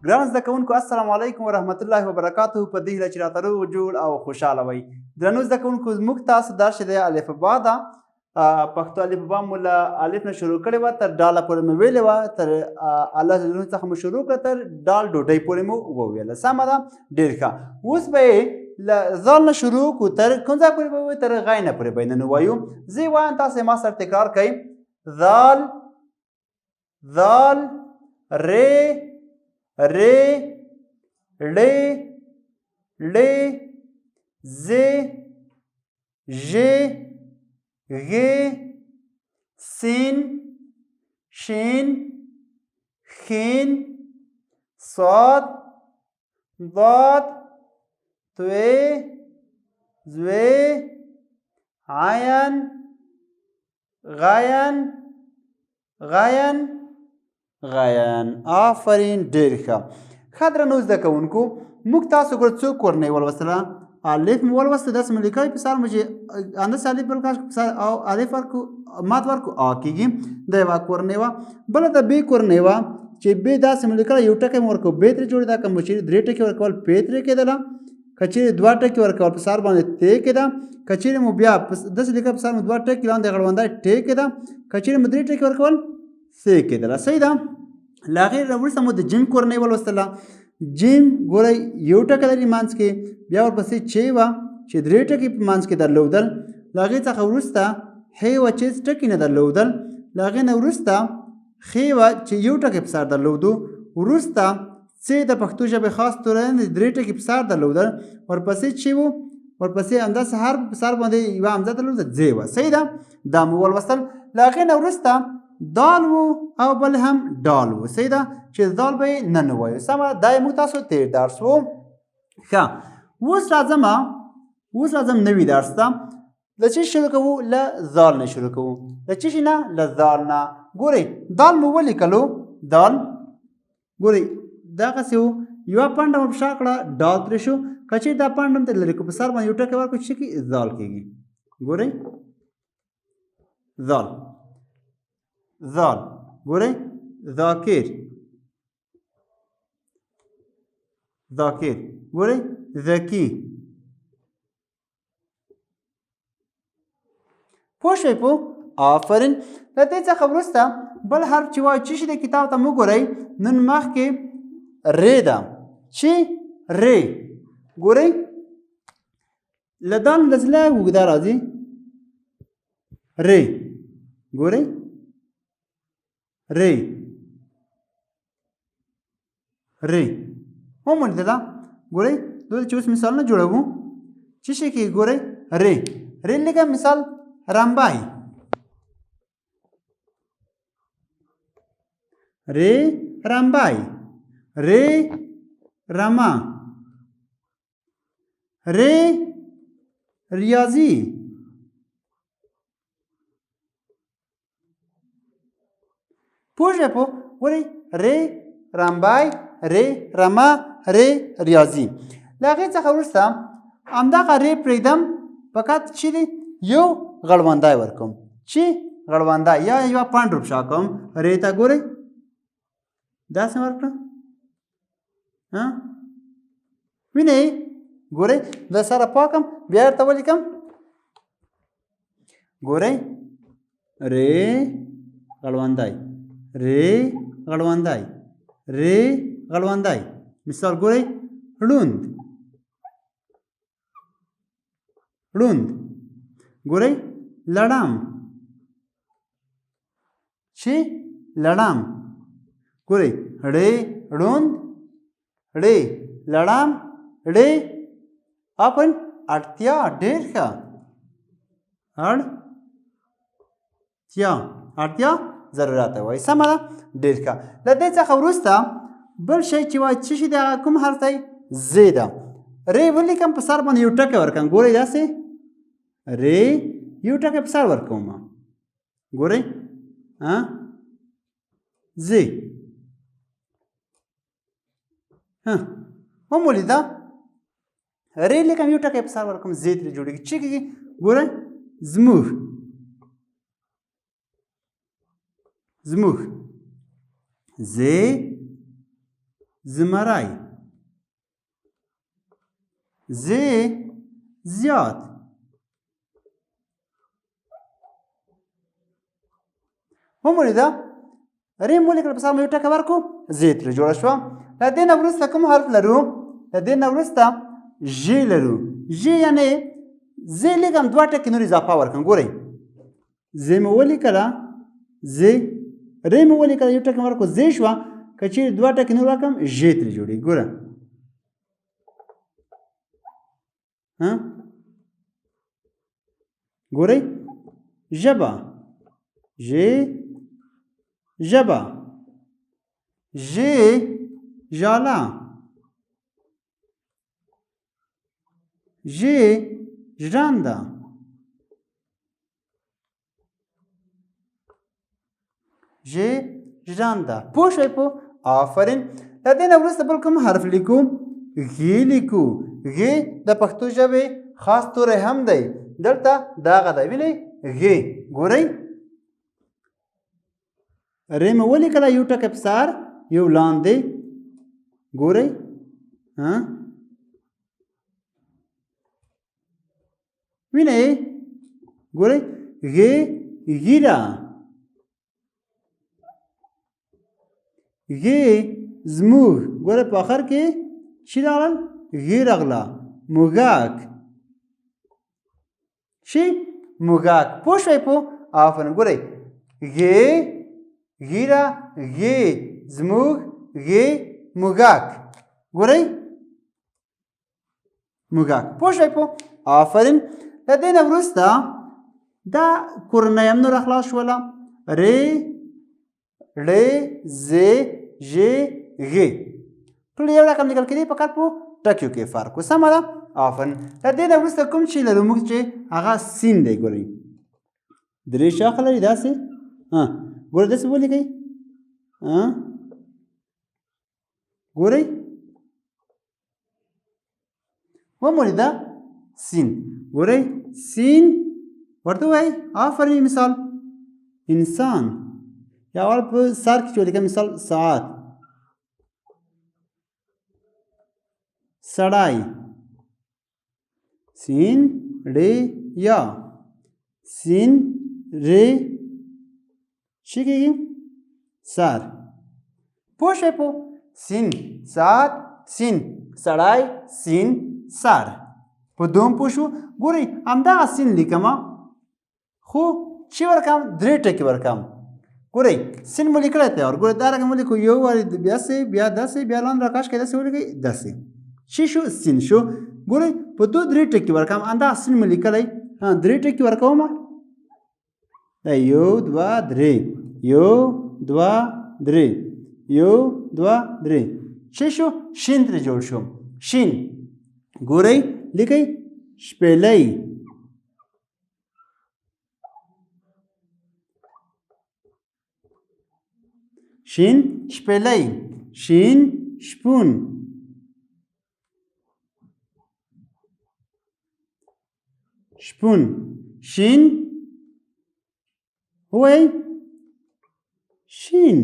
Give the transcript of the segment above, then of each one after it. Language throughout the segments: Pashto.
ګران زده کوونکو السلام علیکم ورحمت الله وبرکاتو. په دې هیله چې راته روغ جوړ او خوشحاله وئ. درنو زده کوونکو زموږ تاسو درس چې دی الفبا ده، پښتو الفبا مو له الف نه شروع کړې وه، تر ډاله پورې مو ویلې وه، تر الله ج څخه مو شروع کړه تر ډال ډوډۍ پورې مو وویله. سمه ده، ډېر ښه. اوس به یې له ذال نه شروع کړو تر کوم ځای پورې به ووایو؟ تر غی نه پورې به یې نن ووایو. زه یې وایم، تاسو یې ما سره تکرار کوئ. ذال ذال ری ری ړې ړې زې ژې غې سین شین خین صاد ضاد طوې زوې عین غین غین غین. آفرین، ډېر ښه. ښه درنو زده کوونکو، موږ تاسو ګوره څو کورنۍ ولوستله. الف مو ولوسته، داسې مو لیکئ په سر مو چې انداسې الف بل کاش په سر او الف ورکو مات ورکو آ کېږي. دا یوه کورنۍ وه. بله د بې کورنۍ وه چې بې داسې مو لیکله، یو ټکی مو ورکو بې ترې جوړېده. که مو چېرې درې ټکي ورکول پې ترې کېدله. که چېرې دوه ټکي ورکول په سر باندې تی کېده. که چېرې مو بیا داسې لیکل په سر مو دوه ټکي لاندې غړوندی ټې کېده. که چېرې مو درې ټکي ورکول سی کېدله. صحیح ده. له هغې وروسته مو د جیم کورنۍ ولوستله. جیم ګورئ یو ټکی لري منځ کې، بیا ورپسې چې وه چې درې ټکي په منځ کې درلودل. له هغې څخه وروسته ښې وه چې هېڅ ټکي نه درلودل. له هغې نه وروسته ښې وه چې یو ټکی په سر درلودو. وروسته څې د پښتو ژبې خاص توری درې ټکي په سر درلودل. ورپسې چې وو، ورپسې همداسې حرف په سر باندې یوه همزه درلوده، ځې وه. صحیح ده، دا مو ولوستل. له هغې نه وروسته دال و او بل هم ډال و. صحیح ده چې دال به یې نن ووایو. سمه، دا یې موږ تاسو تېر درس و. ښه، اوس راځم نوي درس ته. له څه شروع کوو؟ له ذال نه شروع کوو. له څه شي نه؟ له ذال نه. ګورئ دال مو ولیکلو. دال ګورئ دغسې و، یوه پنډه مو په شا کړه، ډال ترې شو. که چېرې دا پنډه هم ترې لرې کړو، په سر باندې یو ټکی ورکړو، چې کېږي ذال کېږي. ګورئ ذال ذال. ګورئ ذاکر ذاکر. ګورئ ذکي. پوه شوئ؟ پوه. آفرین. له دې څخه وروسته بل حرف چې وایو، چې شي د کتاب ته مو ګورئ نن مخکې ری ده. چې ری. ګورئ له دال نه داسې لږ اوږده راځي. ری. ګورئ ری ری. ومولیدله. ګورئ دلته چې اوس مثالونه جوړوو، چې شي کې ګورئ ری ری لیکه. مثال رمبای. ری رمبای. ری رما. ری ریاضی. پوه شوئ؟ پوه. ګورئ ری رمبای، ری رما، ری ریاضي. له هغې څخه وروسته همدغه ری پرېږدم، فقط چې دی یو غړوندی ورکوم. چې غړوندی یا یوه پنډ ور په شا کوم ری ته. ګورئ داسې ورکړه. وینئ؟ ګورئ د سره پاکم، بیا ورته ولیکم. ګورئ ری غړوندی، ری غړوندی، ری غړوندی. مثال ګورئ ړوند ړوند. ګورئ لړم. چې لړم. ګورئ ړې ړوند ړې لړم ړې. آفرین. اړتیا. ډېر ښه. اړتیا اړتیا ضرورت وایي. سمه ده، ډېر ښه. له دې څخه وروسته بل شی چې وایي، چې شي د هغه کوم حرف دی؟ زې ده. ری ولیکم، په سر باندې یو ټکی ورکړم. ګورئ داسې ری یو ټکی په سر ورکوم. ګورئ زې. ومولیده. ری لیکم، یو ټکی په سر ورکوم، زې ترې جوړېږي. چې کېږي ګورئ زموږ زموږ. زې زمری ز زیاد ومولیده ریم ولیکل په سر مو یو ټکی ورکړو زې ترې جوړه شوه له دې نه وروسته کوم حرف لرو له دې نه وروسته ژ لرو ژ یعنې زې لیکم دوه ټکي نور اضافه ورکړم ګورئ زې مې ولیکله زې رې مې ولیکله یو ټکی مې ورکړو زې شوه که چیرې دوه ټکي نور ورکړم ژ ترې جوړېږي ګوره ګورئ ژبه ژ ژبه ژ ژاله ژ ژرنده ژ ژرنده پوه شوئ په آفرین له دې نه وروسته بل کوم حرف لیکو غ لیکو غ د پښتو ژبې خاص توری هم دی دلته دغه دی وینئ غ ګورئ رې مې ولیکله یو ټکی په سر یو لاندې ګورئ وینئ ګورئ غ ږیره غ زموږ ګوره په آخر کې چی راغلل غ راغله موږک چی موږک پوه شوئ په آفرین ګورئ غ ږیره غ زموږ غ موږک ګورئ موږک پوه شوئ په آفرین له دې نه وروسته دا کورنۍ هم نوره خلاص شوله رې ړې زې ژې غې ټول یو رقم لیکل کېدی فقط په ټکیو کې فرق و سمه ده آفرین له دې نه وروسته کوم شی لرو موږ چې هغه سین دی ګورئ درې شاخه لري داسې ګورئ داسې ولیکئ ګورئ ومولیده سین ګورئ سین ورته ووایئ آفرین مثال انسان یا اول په سر کې چې ولیکم مثال ساعت سړی سین ړې یا سین ړې چی کېږي سر پوه شئ په سین ساعت سین سړی سین سر په دوم پوه شو ګورئ همدغه سین لیکمه خو چی ورکم درې ټکي ورکم ګورئ سین مو لیکلی تیار ګورئ دا رقم ولیکو یو وارې بیاسې بیا داسې بیا لاندې راکاش کړئ داسې ولیکئ داسې چی شو سین شو ګورئ په دو درې ټکي ورکم همدغه سین مو لیکلی درې ټکي ورکومه دا یو دوه درې یو دوه درې یو دوه درې چی شو شین ترې جوړ شو شین ګورئ لیکئ شپېلۍ شین شپېلۍ شین شپون شپون شین وای شین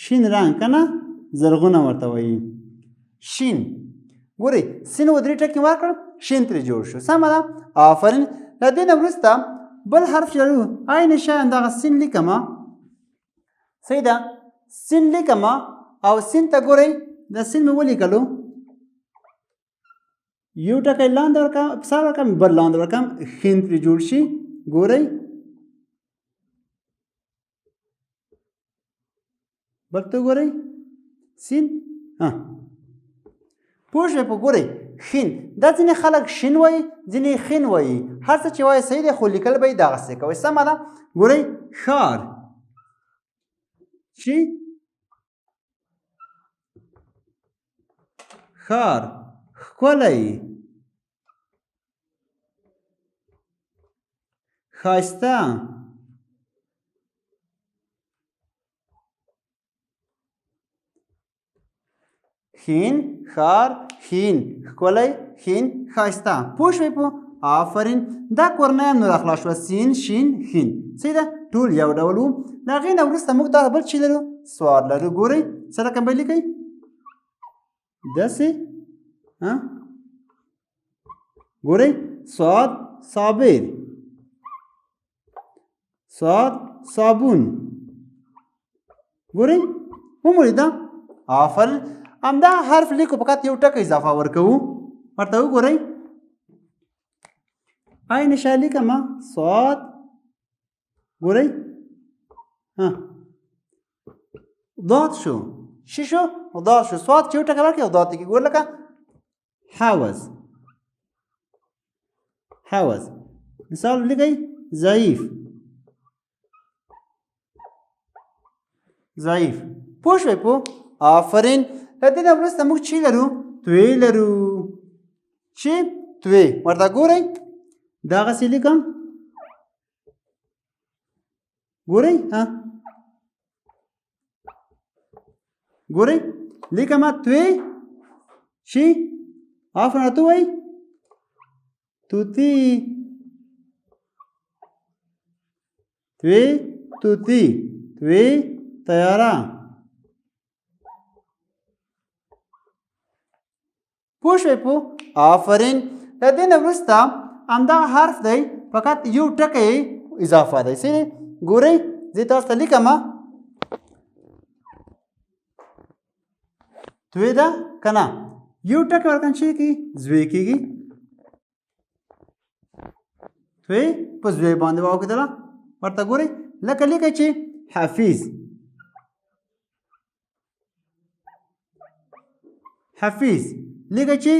شین رنګ که نه زرغونه ورته وایي شین ګورئ سین و درې ټکي ورکړل شین ترې جوړ شو سمه ده آفرین له دې نه وروسته بل حرف چې لرو عین شیان دغه سین لیکمه صحیح ده سین لیکمه او سین ته ګورئ دا سین مې ولیکلو یو ټکی لاندې ورکړم په سر ورکړم بل لاندې ورکړم خین ترې جوړ شي ګورئ بل ته ګورئ سین پوه شوئ په ګورئ خین دا ځینې خلک شین وایي ځینې خین وایي هر څه چې وایي صحیح دی خو لیکل به یې دغسې کوئ سمه ده ګورئ ښار چی ښار ښکلی ښایسته خین ښار خین ښکلی خین ښایسته پوه شوئ په آفرین دا کورنۍ هم نور اخلاص شوه سین شین خین صحیح ده ټول یو ډول وو د هغې نه وروسته موږ دا بل چې لرو سواد لرو ګورئ څه رقم به لیکئ داسې ګورئ سواد صابر سواد صابون ګورئ ومولیده آفرین همدا حرف لیکو فقط یو ټکی اضافه ورکوو ورته وګورئ عین شا لیکمه سواد ګورئ ضاد شو شي شو ضاد شو سواد چې یو ټکی ورکړي او ضاد لیکي ګور لکه حوض حوض مثال لیکئ ضعیف ضعیف پوه شوئ پوه آفرین له دې نه وروسته موږ چې لرو توی لرو چې توی ورته ګورئ دغسې لیکم ګورئ ګورئ لیکمه توی چې آفرین راته ووایئ توتی توی توتی توی تیاره پوه شوئ پوه آفرین له دې نه وروسته همدغه حرف دی فقط یو ټکی اضافه دی څه دی ګورئ زه تاسو ته لیکمه توی ده که نه یو ټکی ورکړم چې کېږي زوی کېږي توی په زوی باندې واوښتله ورته ګورئ لکه لیکئ چې حفیظ حفیظ لیکئ چې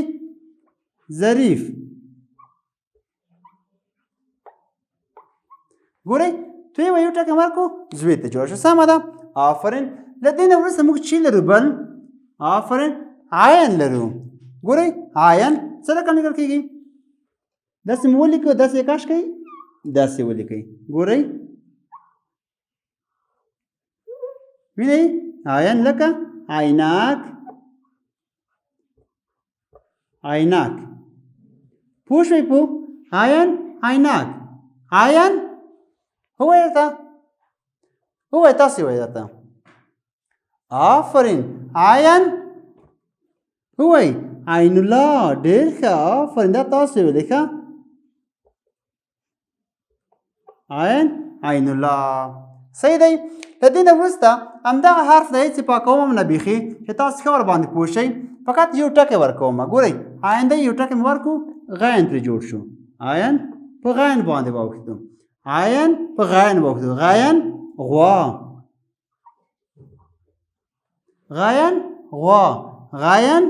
ظریف ګورئ توی به یو ټکی ورکړو زوی ته جوړه شو سمه ده آفرین له دې نه وروسته موږ چې لرو بل آفرین عین لرو ګورئ عین څه رقم لیکل کېږي داسې مو ولیکو داسې کش کوي داسې ولیکئ ګورئ وینئ عین لکه عینک عینک پوه شوئ پوه عین عینک عین ووایه ته ووایه تاسې وایه ته آفرین عین ووایئ عین الله ډېر ښه آفرین دا تاسې ویلې ښه عین عین الله صحیح دی له دې نه وروسته همدغه حرف دی چې پاکوم نه بیخي چې تاسو ښه ورباندې پوه شئ فقط یو ټکی ورکوم ګورئ عین دی یو ټکی مې ورکړو غین پرې جوړ شو عین په غین باندې واوښتو عین په غین واوښتو غین غوا غین غوا غین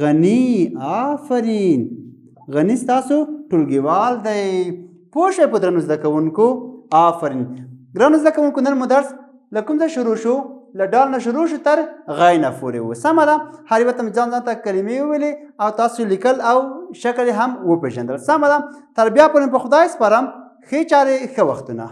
غنی آفرین غنی ستاسو ټولګیوال دی پوه شئ په درنو زده کوونکو آفرین ګرانو زده کوونکو نن مو درس له کوم ځای شروع شو له ډال نه شروع شو تر غینه پورې و سمه ده هر یوه ته مې ځان ته کلمې وویلې او تاسو لیکل او شکل یې هم وپېژندل سمه ده تر بیا پورې په خدای سپارم ښې چارې ښه وختونه